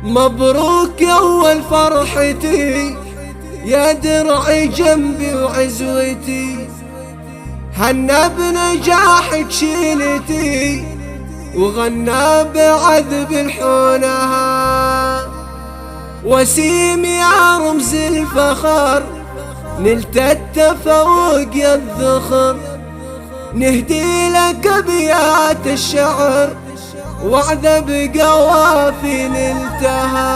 مبروك يا أول فرحتي، يا درعي جنبي وعزوتي، هنا بنجاحك شيلتي وغنى بعذب الحونها. وسيم يا رمز الفخر، نلت التفوق يا الذخر، نهدي لك أبيات الشعر وعذب قوافي نلتها.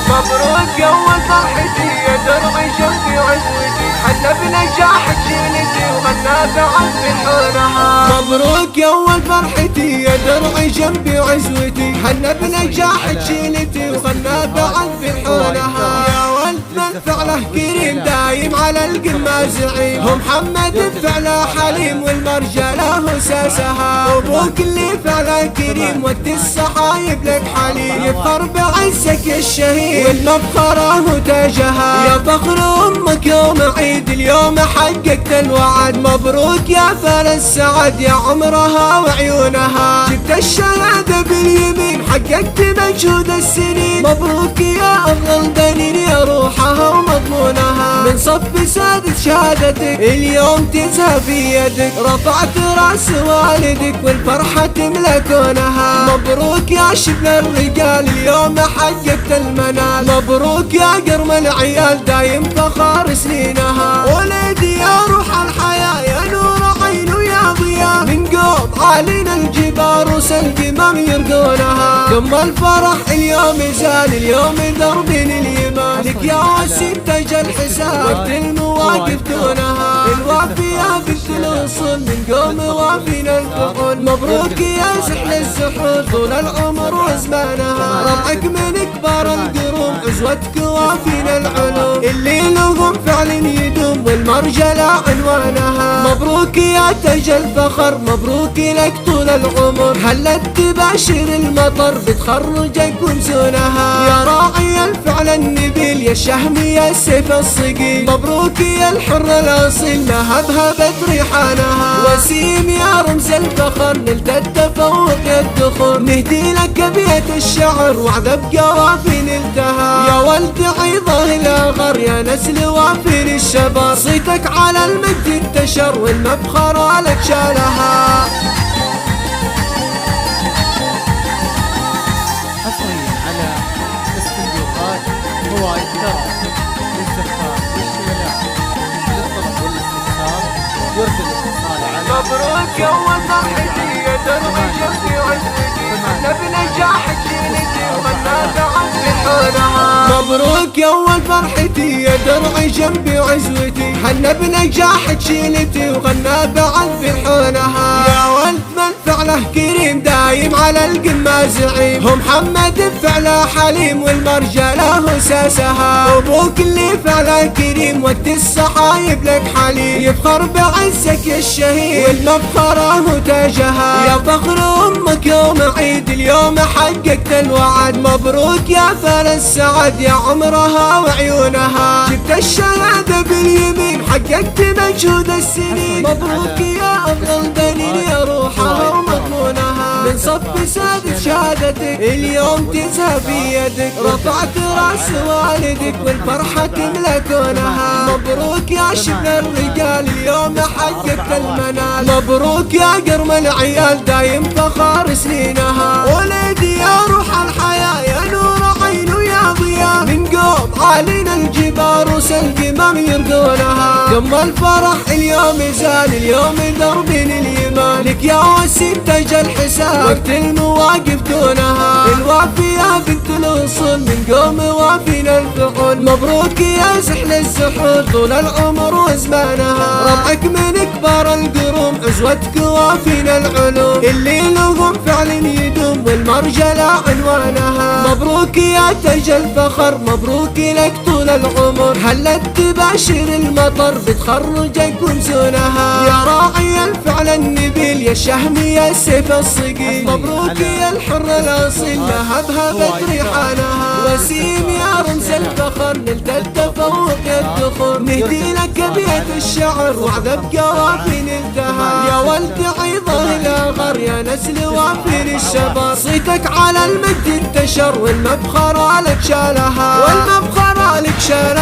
مبروك يا أول فرحتي، يا درعي جنبي وعزوتي، حنا بنجاحك جيلتي وغنى بعذب حونها. مبروك يا أول فرحتي، يا درعي جنبي وعزوتي، حنا بنجاحك جيلتي وغنى بعذب حونها. يا ولد من فعله كريم دايم على القمة زعيم، هو محمد بفعله حليم والمرجله هو ساسها. أبوك اللي فعله كريم وقت الصحايب لك حليم، يفخر بعزك الشهيد والمفخرة هو تاجها. يا فخر أمك يوم عيد اليوم حققت الوعد، مبروك يا فال السعد يا عمرها وعيونها. جبت الشهادة باليمين حققت مجهود السنين، مبروك يا أفضل بنين يا روحها ومضمونها. من صف سادة شهادتك اليوم تزهى في يدك، رفعت راس والدك والفرحة تملى كونها. مبروك يا شبل الرجال اليوم حققت المنال، مبروك يا قرم العيال دايم فخار سنينها. ولدي يا روح الحياة يا نور عين ويا ضياء، من قوم عالينا الجبار وسلقمم يرقونها. ثم الفرح اليوم زال اليوم دربين اليمان، لك يا وسيم تاج الحساب وقت المواقف دونها. الوافية بنت الوصول من قوم وافينا الفحول، مبروك يا زحل الزحول طول العمر وزمانها. ربعك من كبار القروم عزوتك وافينا العلوم، اللي لهم فعل يدوم والمرجلة عنوانها. مبروك يا تاج الفخر مبروك لك طول العمر، هلت تباشر المطر بتخرجك ومزونها. يا راعي الفعل النبيل يا الشهم يا السيف الصقيل، مبروك يا الحر الاصيل لهبهبت ريحانها. وسيم يا رمز الفخر نلت التفوق يا الدخور، نهدي لك ابيات الشعر وعذب قوافي نلتها. يا ولد عيضه الاغر يا نسل وافي للشبر، صيتك على المجد انتشر والمفخرة لك شالها. حصريا على استديوهات هواي ترى للزفاف والشملاء للطلب والاستفسار يرسل الاتصال على. مبروك يا أول فرحتي، يا درعي جنبي وعزوتي، حنا بنجاحك جيلتي وغنى بعذب حونها. مبروك يا أول فرحتي، يا درعي جنبي وعزوتي، حنا بنجاحك جيلتي وغنى بعذب حونها. يا ولد من فعله كريم دايم على القمة زعيم، هو محمد بفعله حليم والمرجله هو ساسها. أبوك اللي فعله كريم وقت الصحايب لك حليم، يفخر بعزك الشهيد والمفخرة هو تاجها. يا فخر أمك يوم عيد اليوم حققت الوعد، مبروك يا فال السعد يا عمرها وعيونها. جبت الشهادة باليمين حققت مجهود السنين، مبروك يا أفضل بنين يا روحها ومضمونها. من صف سادة شهادتك اليوم تزهى في يدك، رفعت راس والدك والفرحة تملى كونها. مبروك يا شبل الرجال اليوم حققت المنال، مبروك يا قرم العيال دايم فخار سنينها. ولدي يا روح الحياة يا نور عين ويا ضياء، من قوم عالينا الجبار وسلقمم يرقونها. ثم الفرح اليوم زال اليوم دربين اليمان، لك يا وسيم تاج الحساب وقت المواقف دونها. الوافية بنت الوصول الاصول من قوم وافينا الفعول. مبروك يا سحل السحول طول العمر وزمانها، ربعك من كبار القروم عزوتك وافينا العلوم، اللي لهم فعل يدوم والمرجلة عنوانها. مبروك يا تاج الفخر مبروك لك طول العمر، هلت تباشر المطر بتخرجك ومزونها. يا راعي الفعل النبيل يا الشهم يا السيف الصقيل، مبروك يا الحر الاصيل لهبها بدري حالها. وسيم يا رمز الفخر نلت التفوق الدخور، نهدي لك ابيات الشعر وعذب قوافي نلتها. يا ولد عيضه الاغر يا نسل وافي الشبر، صيتك على المجد انتشر والمبخرة لك شالها، والمبخرة لك شالها.